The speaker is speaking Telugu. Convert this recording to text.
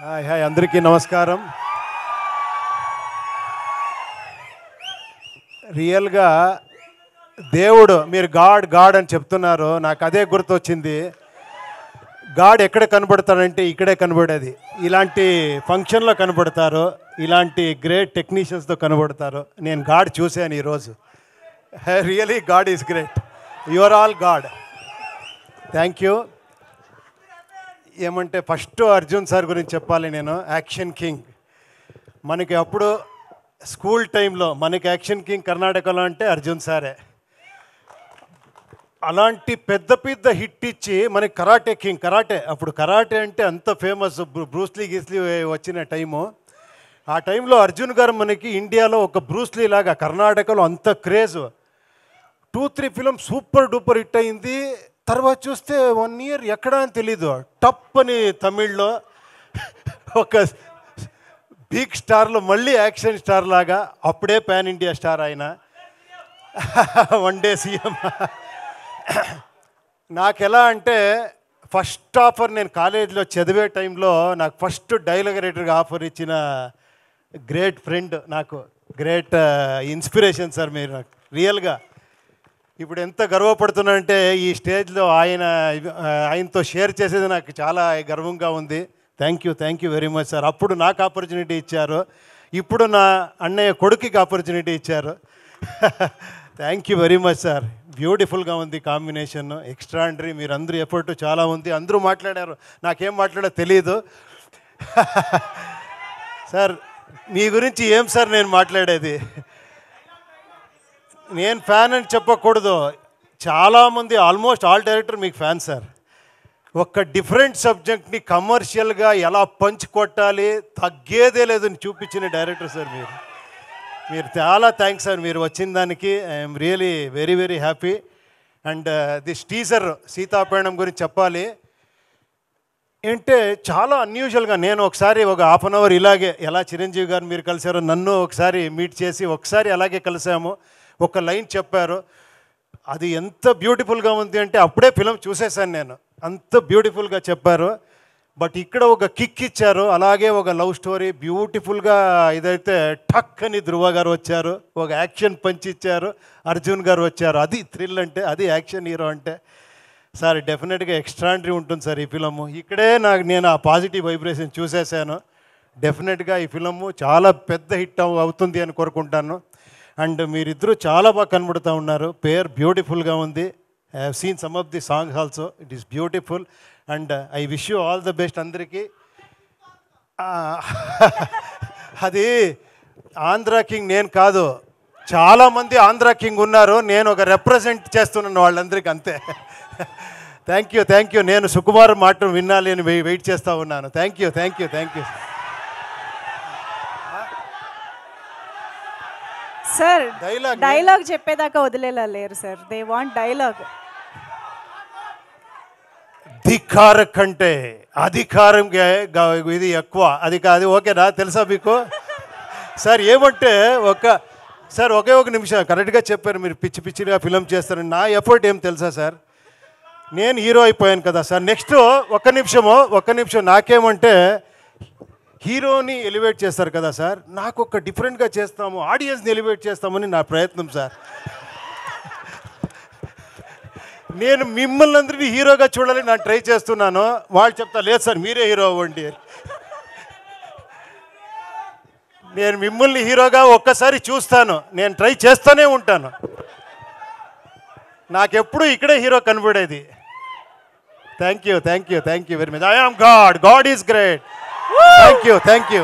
హాయ్ హాయ్ అందరికీ నమస్కారం. రియల్గా దేవుడు మీరు గాడ్ గాడ్ అని చెప్తున్నారు, నాకు అదే గుర్తొచ్చింది. గాడ్ ఎక్కడ కనబడతాడంటే ఇక్కడే కనబడేది. ఇలాంటి ఫంక్షన్లో కనబడతారు, ఇలాంటి గ్రేట్ టెక్నీషియన్స్తో కనబడతారు. నేను గాడ్ చూశాను ఈరోజు. Really God is great. You are all God. Thank you. ఏమంటే ఫస్ట్ అర్జున్ సార్ గురించి చెప్పాలి నేను. Action king. మనకి అప్పుడు స్కూల్ టైంలో మనకి యాక్షన్ కింగ్ కర్ణాటకలో అంటే అర్జున్ సారే. అలాంటి పెద్ద పెద్ద హిట్ ఇచ్చి మనకి కరాటే కింగ్. కరాటే అప్పుడు కరాటే అంటే అంత ఫేమస్, బ్రూస్లీ గీస్లీ వచ్చిన టైము. ఆ టైంలో అర్జున్ గారు మనకి ఇండియాలో ఒక బ్రూస్లీ లాగా కర్ణాటకలో అంత craze. 2-3 film super duper hit అయింది. తర్వాత చూస్తే 1 ఇయర్ ఎక్కడ అని తెలీదు, టప్ అని తమిళ్లో ఒక బిగ్ స్టార్లో మళ్ళీ యాక్షన్ స్టార్ లాగా. అప్పుడే పాన్ ఇండియా స్టార్ ఆయన. 1 డే సీఎం. నాకు ఎలా అంటే ఫస్ట్ ఆఫర్, నేను కాలేజీలో చదివే టైంలో నాకు ఫస్ట్ డైలాగ్ రైటర్గా ఆఫర్ ఇచ్చిన గ్రేట్ ఫ్రెండ్, నాకు గ్రేట్ ఇన్స్పిరేషన్ సార్ మీరు నాకు రియల్గా. ఇప్పుడు ఎంత గర్వపడుతున్నానంటే ఈ స్టేజ్లో ఆయనతో షేర్ చేసేది నాకు చాలా గర్వంగా ఉంది. Thank you very much sir. అప్పుడు నాకు ఆపర్చునిటీ ఇచ్చారు, ఇప్పుడు నా అన్నయ్య కొడుకుకి ఆపర్చునిటీ ఇచ్చారు. Thank you very much sir. బ్యూటిఫుల్గా ఉంది కాంబినేషన్, ఎక్స్ట్రాండరీ. మీరు అందరూ ఎఫర్ట్ చాలా ఉంది. అందరూ మాట్లాడారు, నాకేం మాట్లాడో తెలియదు. సార్ మీ గురించి ఏం సార్ నేను మాట్లాడేది? నేను ఫ్యాన్ అని చెప్పకూడదు, చాలామంది ఆల్మోస్ట్ ఆల్ డైరెక్టర్ మీకు ఫ్యాన్ సార్. ఒక డిఫరెంట్ సబ్జెక్ట్ని కమర్షియల్గా ఎలా పంచ్ కొట్టాలి, తగ్గేదే లేదని చూపించిన డైరెక్టర్ సార్ మీరు చాలా థ్యాంక్స్ సార్. మీరు వచ్చిన దానికి I'm really very very happy. And this teaser Seethapayanam గురించి చెప్పాలి అంటే చాలా అన్యూజువల్గా. నేను ఒకసారి ఒక ½ అన్ అవర్ ఇలాగే, ఎలా చిరంజీవి గారు మీరు కలిసారో నన్ను ఒకసారి మీట్ చేసి ఒకసారి అలాగే కలిసాము. ఒక లైన్ చెప్పారు, అది ఎంత బ్యూటిఫుల్గా ఉంది అంటే అప్పుడే ఫిలం చూసేసాను నేను. అంత బ్యూటిఫుల్గా చెప్పారు. బట్ ఇక్కడ ఒక కిక్ ఇచ్చారు, అలాగే ఒక లవ్ స్టోరీ బ్యూటిఫుల్గా. ఇదైతే టక్ అని ధృవ గారు వచ్చారు, ఒక యాక్షన్ పంచ్ ఇచ్చారు, అర్జున్ గారు వచ్చారు. అది థ్రిల్ అంటే, అది యాక్షన్ హీరో అంటే. సార్ డెఫినెట్గా ఎక్స్ట్రాండరీ ఉంటుంది సార్ ఈ ఫిలము. ఇక్కడే నేను ఆ పాజిటివ్ వైబ్రేషన్ చూసేసాను. డెఫినెట్గా ఈ ఫిలము చాలా పెద్ద హిట్ అవుతుంది అని కోరుకుంటాను. అండ్ మీరిద్దరూ చాలా బాగా కనబడుతూ ఉన్నారు. పేర్ బ్యూటిఫుల్గా ఉంది. I have seen some of the songs also. It is beautiful. And I wish you all the best అందరికీ. అది ఆంధ్ర కింగ్ నేను కాదు, చాలామంది ఆంధ్ర కింగ్ ఉన్నారు. నేను ఒక రిప్రజెంట్ చేస్తున్నాను వాళ్ళందరికీ, అంతే. Thank you. నేను సుకుమార్ మాట వినాలి అని వెయిట్ చేస్తూ ఉన్నాను. Thank you. సార్ డైలాగ్ చెప్పేదాకా వదిలేలా లేరు సార్. They want dialogue. ధిక్కార కంటే అధికారం ఇది ఎక్కువ, అది కాదు. ఓకేనా? తెలుసా మీకు సార్? ఏమంటే ఒకే ఒక నిమిషం, కరెక్ట్గా చెప్పారు మీరు. పిచ్చిగా ఫిలం చేస్తారని నా ఎఫర్ట్ ఏం తెలుసా సార్? నేను హీరో అయిపోయాను కదా సార్. నెక్స్ట్ ఒక్క నిమిషం నాకేమంటే, హీరోని ఎలివేట్ చేస్తారు కదా సార్, నాకు ఒక డిఫరెంట్గా చేస్తాము, ఆడియన్స్ని ఎలివేట్ చేస్తామని నా ప్రయత్నం సార్. నేను మిమ్మల్ని అందరినీ హీరోగా చూడాలని నేను ట్రై చేస్తున్నాను. వాళ్ళు చెప్తా, లేదు సార్ మీరే హీరో అవ్వండి. నేను మిమ్మల్ని హీరోగా ఒక్కసారి చూస్తాను, నేను ట్రై చేస్తూనే ఉంటాను. నాకెప్పుడు ఇక్కడే హీరో కనబడేది. Thank you very much. I am God is great. Thank you.